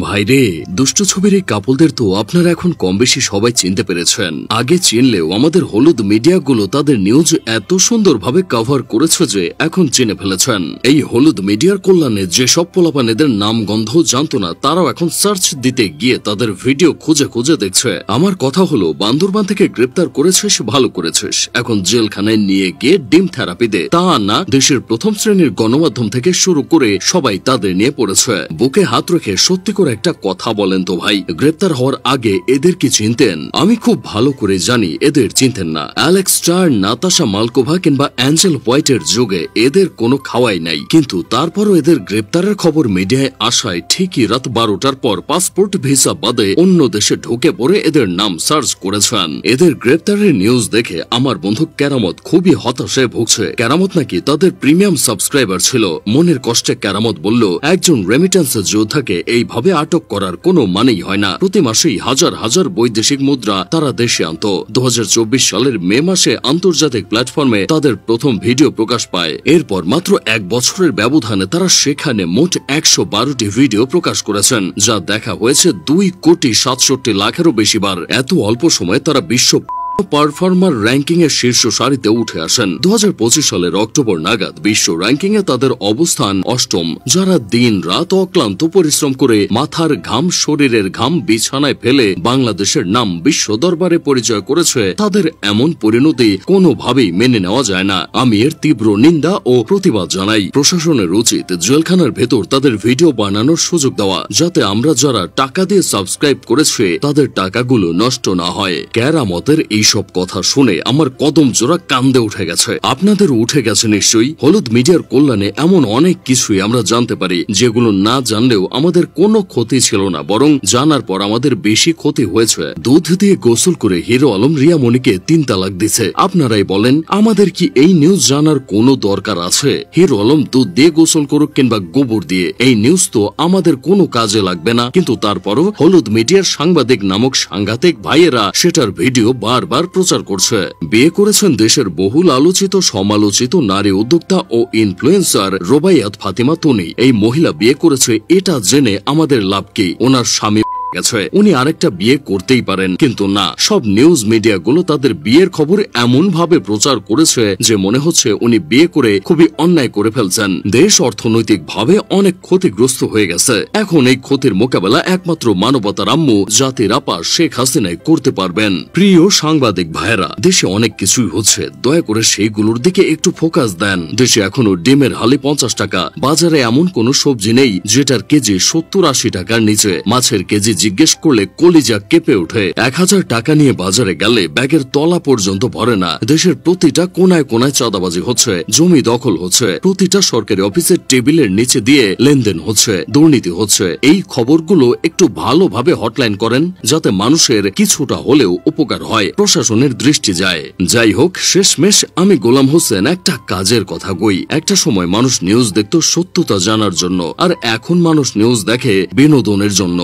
ভাইরে, দুষ্ট ছবির এই কাপলদের তো আপনারা এখন কম বেশি সবাই চিনতে পেরেছেন। আগে চিনলেও আমাদের হলুদ মিডিয়াগুলো তাদের নিউজ এত সুন্দরভাবে কভার করেছে যে এখন চিনে ফেলেছেন। এই হলুদ মিডিয়ার কল্যাণে যেসব পোলাপান এদের নাম গন্ধ জানতো না, তারাও এখন সার্চ দিতে গিয়ে তাদের ভিডিও খুঁজে খুঁজে দেখছে। আমার কথা হলো, বান্দরবান থেকে গ্রেপ্তার করেছিস, ভালো করেছিস, এখন জেলখানায় নিয়ে গিয়ে ডিম থেরাপি দে। তা না, দেশের প্রথম শ্রেণীর গণমাধ্যম থেকে শুরু করে সবাই তাদের নিয়ে পড়েছে। বুকে হাত রেখে সত্যি করে একটা কথা বলেন তো ভাই, গ্রেপ্তার হওয়ার আগে এদের কি চিনতেন? আমি খুব ভালো করে জানি এদের চিনতেন না। অ্যালেক্স স্টার, নাতাশা মালকোভা কিংবা অ্যাঞ্জেল হোয়াইটের যুগে এদের কোনো খাওয়াই নাই, কিন্তু তারপরও এদের গ্রেপ্তারের খবর মিডিয়ায় আসায় ঠিকই রাত 12টার পর পাসপোর্ট ভিসা বাদে অন্য দেশে ঢুকে পড়ে এদের নাম সার্চ করেছেন। এদের গ্রেপ্তারের নিউজ দেখে আমার বন্ধু কেরামত খুবই হতাশে ভুগছে। কেরামত নাকি তাদের প্রিমিয়াম সাবস্ক্রাইবার ছিল। মনের কষ্টে কেরামত বলল, একজন রেমিটেন্স যোদ্ধাকে এইভাবে আটক করার কোনো মানেই হয় না। প্রতি মাসেই হাজার হাজার বৈদেশিক মুদ্রা তারা দেশে আনত। 2024 সালের মে মাসে আন্তর্জাতিক প্ল্যাটফর্মে তাদের প্রথম ভিডিও প্রকাশ পায়। এরপর মাত্র 1 বছরের ব্যবধানে তারা সেখানে মোট 112টি ভিডিও প্রকাশ করেছেন, যা দেখা হয়েছে 2,67,00,000-এরও বেশি বার। এত অল্প সময়ে তারা বিশ্ব পারফর্মার র্যাঙ্কিং এর শীর্ষ সারিতে উঠে আসেন। 2025 সালের অক্টোবর নাগাদ বিশ্ব র্যাঙ্কিং এ তাদের অবস্থান 8ম। যারা দিন রাত অক্লান্ত পরিশ্রম করে মাথার ঘাম, শরীরের ঘাম বিছানায় ফেলে বাংলাদেশের নাম বিশ্ব দরবারে পরিচয় করেছে, তাদের এমন পরিণতি কোনোভাবেই মেনে নেওয়া যায় না। আমি এর তীব্র নিন্দা ও প্রতিবাদ জানাই। প্রশাসনের উচিত জেলখানার ভেতর তাদের ভিডিও বানানোর সুযোগ দেওয়া, যাতে আমরা যারা টাকা দিয়ে সাবস্ক্রাইব করেছে তাদের টাকাগুলো নষ্ট না হয়। কেরামতের এই সব কথা শুনে আমার কদম জোড়া কান্দে উঠে গেছে। আপনাদের উঠে গেছে নিশ্চয়ই। হলুদ মিডিয়ার কল্যাণে এমন অনেক কিছুই আমরা জানতে পারি, যেগুলো না জানলেও আমাদের কোনো ক্ষতি ছিল না, বরং জানার পর আমাদের বেশি ক্ষতি হয়েছে। দুধ দিয়ে গোসল করে হিরো আলম রিয়ামণিকে 3 তালাক দিছে। আপনারাই বলেন, আমাদের কি এই নিউজ জানার কোনো দরকার আছে? হিরো আলম দুধ দিয়ে গোসল করুক কিংবা গোবর দিয়ে, এই নিউজ তো আমাদের কোনো কাজে লাগবে না। কিন্তু তারপরও হলুদ মিডিয়ার সাংবাদিক নামক সাংঘাতিক ভাইয়েরা সেটার ভিডিও বারবার প্রচার করছে। বিয়ে করেছেন দেশের বহুল আলোচিত সমালোচিত নারী উদ্যোক্তা ও ইনফ্লুয়েন্সার রোবাইয়াত ফাতিমা তনি। এই মহিলা বিয়ে করেছে, এটা জেনে আমাদের লাভ কি? ওনার স্বামী গেছে, উনি আরেকটা বিয়ে করতেই পারেন, কিন্তু না, সব নিউজ মিডিয়াগুলো তাদের বিয়ের খবর এমন ভাবে প্রচার করেছে যে মনে হচ্ছে উনি বিয়ে করে খুবই অন্যায় করে ফেলছেন। দেশ অর্থনৈতিক ভাবে অনেক ক্ষতিগ্রস্ত হয়ে গেছে। এখন এই ক্ষতির মোকাবেলা একমাত্র মানবতার আম্মু জাতির আপা শেখ হাসিনাই করতে পারবেন। প্রিয় সাংবাদিক ভাইয়েরা, দেশে অনেক কিছুই হচ্ছে, দয়া করে সেইগুলোর দিকে একটু ফোকাস দেন। দেশে এখনো ডিমের হালি 50 টাকা, বাজারে এমন কোন সবজি নেই যেটার কেজি 70-80 টাকার নিচে। মাছের কেজি জিজ্ঞেস করলে কলিজা কেঁপে ওঠে। 1000 টাকা নিয়ে বাজারে গেলে ব্যাগের তলা পর্যন্ত ভরে না। দেশের প্রতিটা কোনায় কোনায় চাঁদাবাজি হচ্ছে, জমি দখল হচ্ছে, প্রতিটা সরকারি অফিসের টেবিলের নিচে দিয়ে লেনদেন হচ্ছে, দুর্নীতি হচ্ছে। এই খবরগুলো একটু ভালোভাবে হটলাইন করেন, যাতে মানুষের কিছুটা হলেও উপকার হয়, প্রশাসনের দৃষ্টি যায়। যাই হোক, শেষমেশ আমি গোলাম হোসেন একটা কাজের কথা কই। একটা সময় মানুষ নিউজ দেখতো সত্যতা জানার জন্য, আর এখন মানুষ নিউজ দেখে বিনোদনের জন্য।